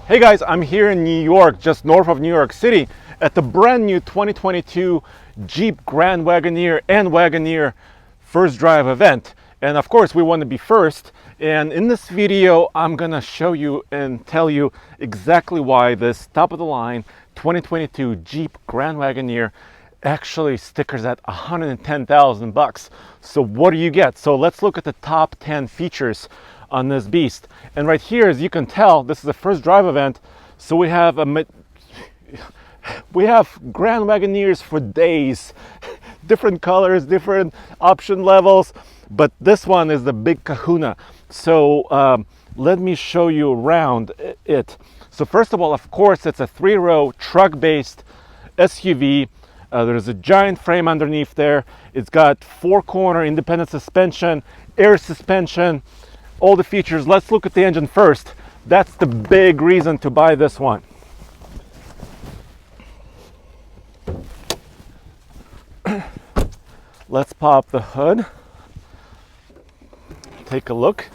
Hey guys, I'm here in New York, just north of New York City, at the brand new 2022 Jeep Grand Wagoneer and Wagoneer first drive event. And of course, we want to be first. And in this video, I'm gonna show you and tell you exactly why this top of the line 2022 Jeep Grand Wagoneer actually stickers at 110,000 bucks. So what do you get? So let's look at the top 10 features on this beast. And right here, as you can tell, this is the first drive event. So we have Grand Wagoneers for days, different colors, different option levels, but this one is the big kahuna. So let me show you around it. So first of all, of course, it's a 3-row truck-based SUV. There's a giant frame underneath there. It's got 4-corner independent suspension, air suspension, all the features. Let's look at the engine first. That's the big reason to buy this one. Let's pop the hood. Take a look.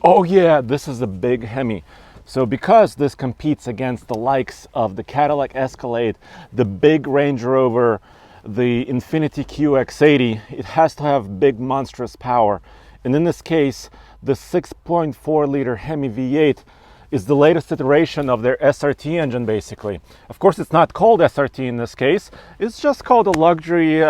Oh yeah, this is a big Hemi. So because this competes against the likes of the Cadillac Escalade, the big Range Rover, the Infiniti QX80, it has to have big monstrous power. And in this case, the 6.4 liter Hemi V8 is the latest iteration of their SRT engine, basically. Of course, it's not called SRT in this case. It's just called a luxury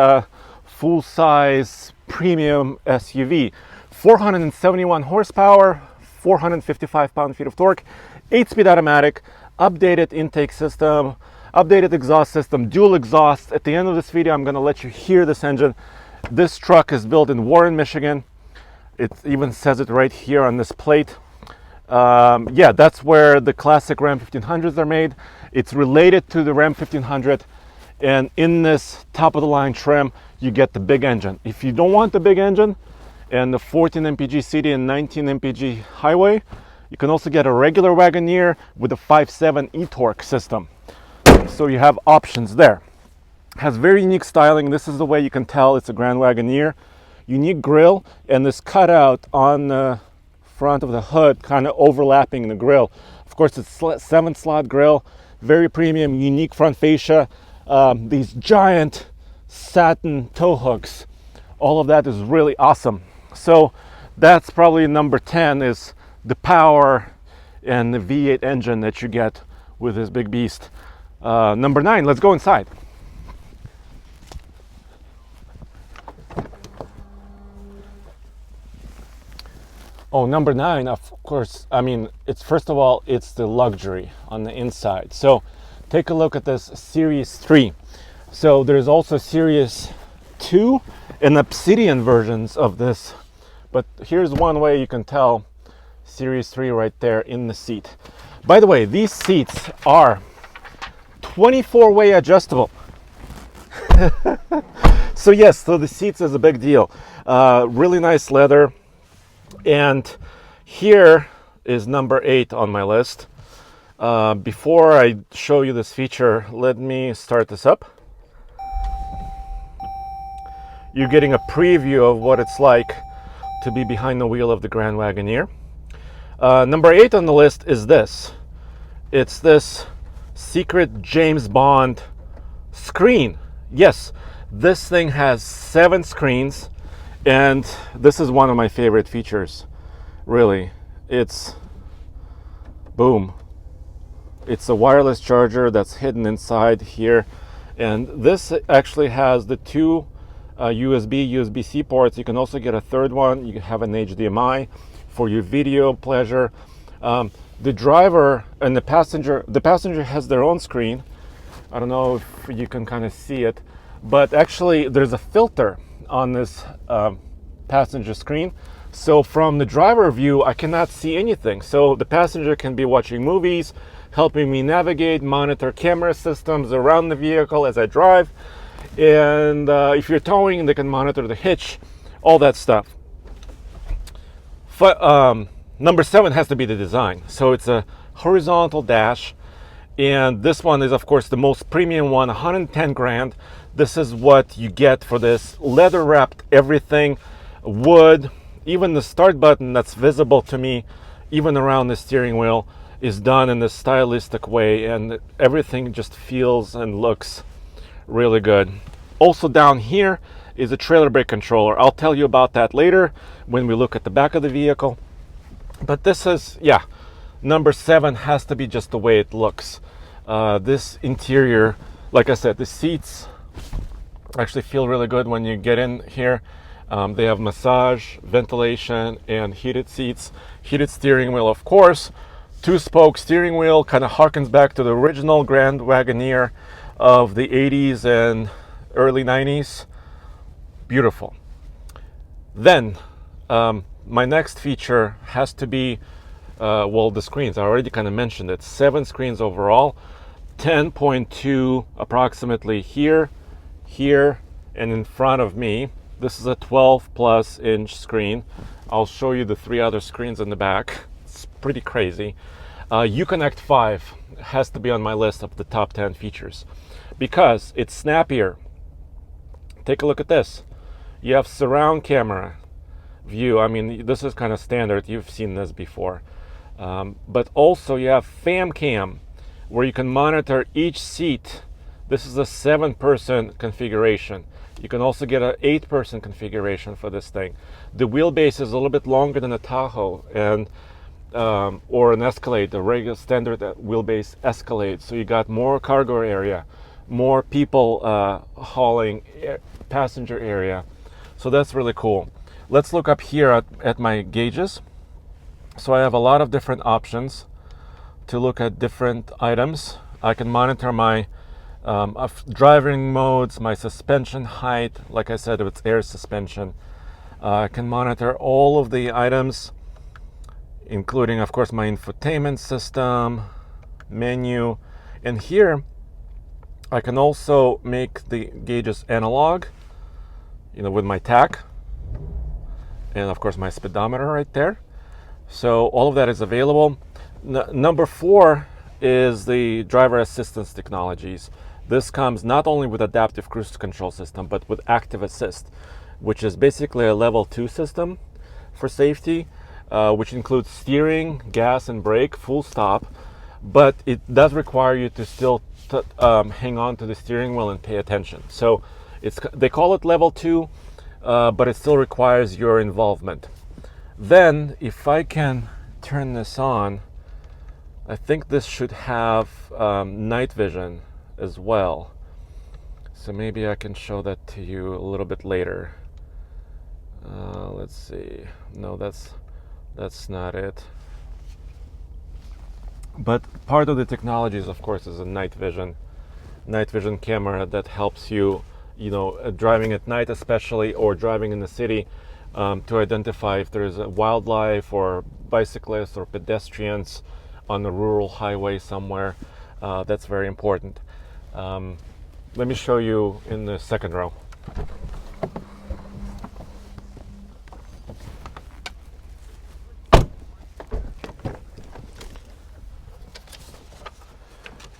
full-size premium SUV. 471 horsepower, 455 pound-feet of torque, 8-speed automatic, updated intake system, updated exhaust system, dual exhaust. At the end of this video, I'm going to let you hear this engine. This truck is built in Warren, Michigan. It even says it right here on this plate. Yeah, that's where the classic Ram 1500s are made. It's related to the Ram 1500, and in this top-of-the-line trim, you get the big engine. If you don't want the big engine and the 14 mpg city and 19 mpg highway, you can also get a regular Wagoneer with a 5.7 e-torque system. So you have options there. Has very unique styling. This is the way you can tell it's a Grand Wagoneer. Unique grille, and this cutout on the front of the hood kind of overlapping the grille. Of course, it's 7-slot grille, very premium, unique front fascia, these giant satin tow hooks. All of that is really awesome. So that's probably number 10, is the power and the V8 engine that you get with this big beast. Number 9, let's go inside. Oh, number 9, of course, I mean, it's first of all, it's the luxury on the inside. So take a look at this Series 3. So there's also Series 2 and Obsidian versions of this. But here's one way you can tell Series 3 right there in the seat. By the way, these seats are 24-way adjustable. So yes, so the seats is a big deal. Really nice leather. And here is number 8 on my list. Before I show you this feature, let me start this up. You're getting a preview of what it's like to be behind the wheel of the Grand Wagoneer. Number 8 on the list is this. It's this secret James Bond screen. Yes, this thing has 7 screens. And this is one of my favorite features, really. It's, boom. It's a wireless charger that's hidden inside here. And this actually has the 2 USB-C ports. You can also get a third one. You can have an HDMI for your video pleasure. The driver and the passenger has their own screen. I don't know if you can kind of see it, but actually there's a filter on this passenger screen. So from the driver view, I cannot see anything. So the passenger can be watching movies, helping me navigate, monitor camera systems around the vehicle as I drive. And if you're towing, they can monitor the hitch, all that stuff. Number 7 has to be the design. So it's a horizontal dash. And this one is, of course, the most premium one, 110 grand. This is what you get for this leather wrapped everything, wood, even the start button that's visible to me, even around the steering wheel, is done in a stylistic way, and everything just feels and looks really good. Also down here is a trailer brake controller. I'll tell you about that later when we look at the back of the vehicle. But this is, yeah, number 7 has to be just the way it looks. This interior, like I said, the seats actually feel really good when you get in here. They have massage, ventilation, and heated seats. Heated steering wheel, of course. 2-spoke steering wheel, kind of harkens back to the original Grand Wagoneer of the 80s and early 90s. Beautiful. Then, my next feature has to be, well, the screens. I already kind of mentioned it. 7 screens overall. 10.2 approximately here, here, and in front of me. This is a 12 plus inch screen. I'll show you the 3 other screens in the back. It's pretty crazy. Uconnect 5 has to be on my list of the top 10 features because it's snappier. Take a look at this. You have surround camera view. I mean, this is kind of standard. You've seen this before. But also you have fam cam where you can monitor each seat. This is a 7-person configuration. You can also get an 8-person configuration for this thing. The wheelbase is a little bit longer than a Tahoe and or an Escalade, the regular standard wheelbase Escalade. So you got more cargo area, more people hauling passenger area. So that's really cool. Let's look up here at my gauges. So I have a lot of different options to look at different items. I can monitor my driving modes, my suspension height. Like I said, it's air suspension. I can monitor all of the items, including, of course, my infotainment system, menu. And here, I can also make the gauges analog, with my tach. And of course, my speedometer right there. So all of that is available. Number 4 is the driver assistance technologies. This comes not only with adaptive cruise control system, but with active assist, which is basically a level 2 system for safety, which includes steering, gas, and brake, full stop. But it does require you to still hang on to the steering wheel and pay attention. So they call it level 2, but it still requires your involvement. Then, if I can turn this on, I think this should have night vision as well. So maybe I can show that to you a little bit later. Let's see. No, that's not it. But part of the technologies, of course, is a night vision camera that helps you, driving at night especially, or driving in the city, to identify if there's a wildlife or bicyclists or pedestrians on a rural highway somewhere. That's very important. Let me show you in the second row.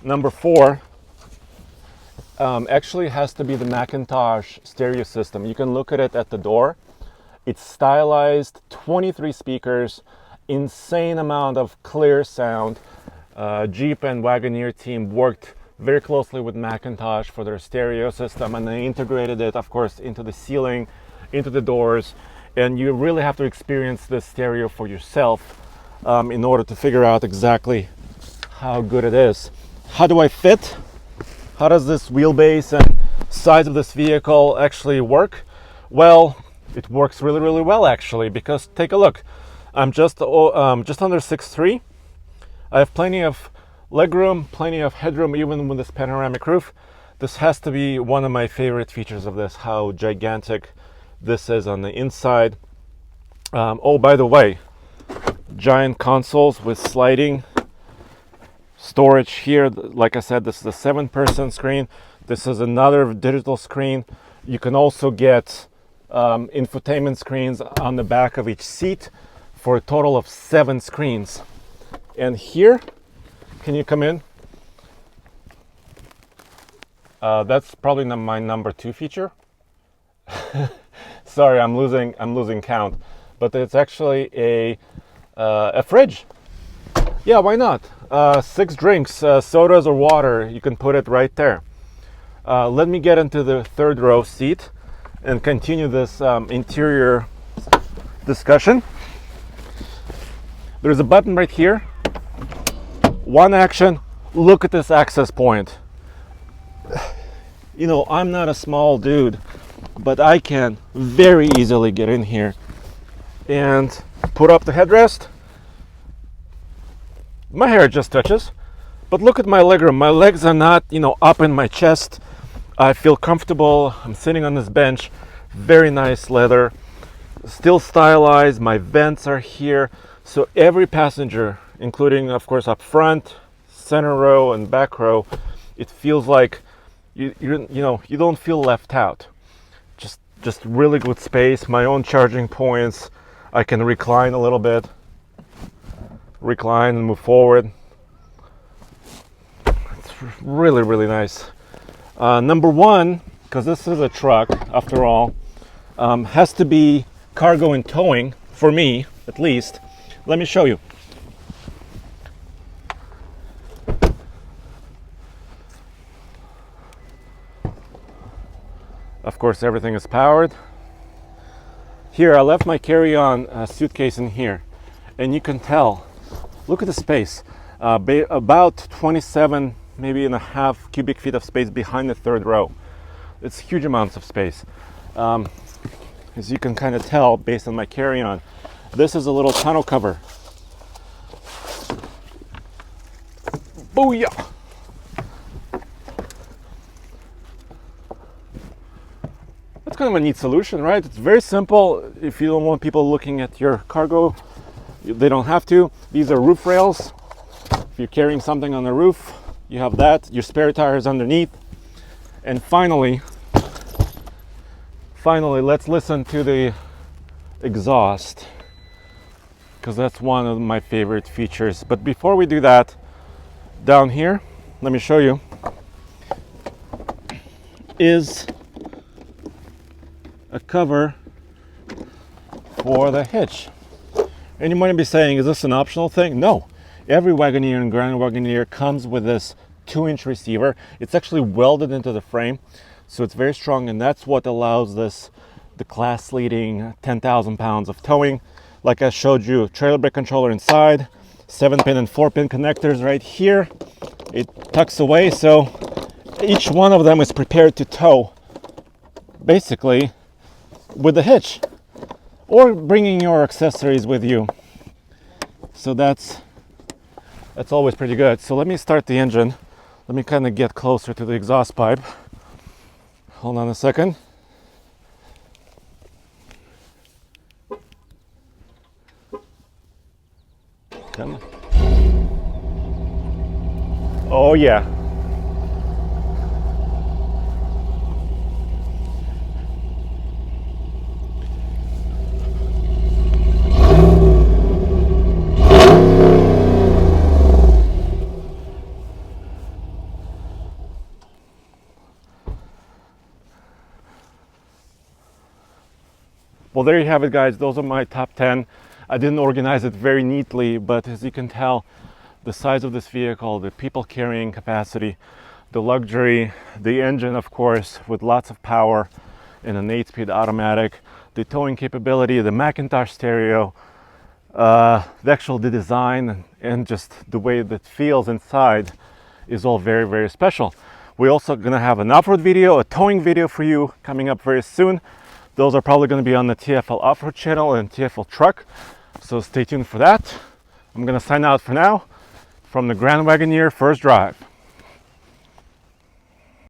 Number 4 actually has to be the Macintosh stereo system. You can look at it at the door. It's stylized, 23 speakers, insane amount of clear sound. Jeep and Wagoneer team worked very closely with Macintosh for their stereo system, and they integrated it, of course, into the ceiling, into the doors, and you really have to experience this stereo for yourself in order to figure out exactly how good it is. How do I fit? How does this wheelbase and size of this vehicle actually work? Well, it works really, really well actually, because take a look. I'm just under 6'3". I have plenty of legroom, plenty of headroom, even with this panoramic roof. This has to be one of my favorite features of this, how gigantic this is on the inside. Oh, by the way, giant consoles with sliding storage here. Like I said, this is a 7-person screen. This is another digital screen. You can also get infotainment screens on the back of each seat for a total of 7 screens. And here, can you come in? That's probably my number 2 feature. Sorry, I'm losing count. But it's actually a fridge. Yeah, why not? 6 drinks, sodas or water. You can put it right there. Let me get into the third row seat and continue this interior discussion. There's a button right here. One action. Look at this access point. You know, I'm not a small dude, but I can very easily get in here and put up the headrest. My hair just touches, but look at my legroom. My legs are not, you know, up in my chest. I feel comfortable. I'm sitting on this bench. Very nice leather, still stylized. My vents are here, so every passenger, including of course up front, center row and back row, it feels like you don't feel left out. Just really good space. My own charging points. I can recline a little bit, recline and move forward. It's really nice. Number one, because this is a truck after all, has to be cargo and towing, for me at least. Let me show you. Of course, everything is powered. Here, I left my carry-on suitcase in here, and you can tell, look at the space. About 27, maybe and a half cubic feet of space behind the third row. It's huge amounts of space. As you can kind of tell based on my carry-on, this is a little tonneau cover. Booyah! That's kind of a neat solution, right? It's very simple. If you don't want people looking at your cargo, they don't have to. These are roof rails. If you're carrying something on the roof, you have that. Your spare tires underneath. And finally, let's listen to the exhaust, because that's one of my favorite features. But before we do that, down here, let me show you, is a cover for the hitch. And you might be saying, is this an optional thing? No. Every Wagoneer and Grand Wagoneer comes with this 2-inch receiver. It's actually welded into the frame, so it's very strong, and that's what allows this the class leading 10,000 pounds of towing. Like I showed you, trailer brake controller inside, 7-pin and 4-pin connectors right here. It tucks away, so each one of them is prepared to tow, basically with the hitch, or bringing your accessories with you. So that's always pretty good. So let me start the engine. Let me kind of get closer to the exhaust pipe. Hold on a second. Come on. Oh yeah. Well, there you have it, guys. Those are my top 10. I didn't organize it very neatly, but as you can tell, the size of this vehicle, the people carrying capacity, the luxury, the engine, of course, with lots of power and an 8-speed automatic, the towing capability, the Macintosh stereo, the design and just the way that feels inside is all very, very special. We're also gonna have an off-road video, a towing video for you coming up very soon. Those are probably going to be on the TFL Off-Road channel and TFL Truck, so stay tuned for that. I'm going to sign out for now from the Grand Wagoneer First Drive.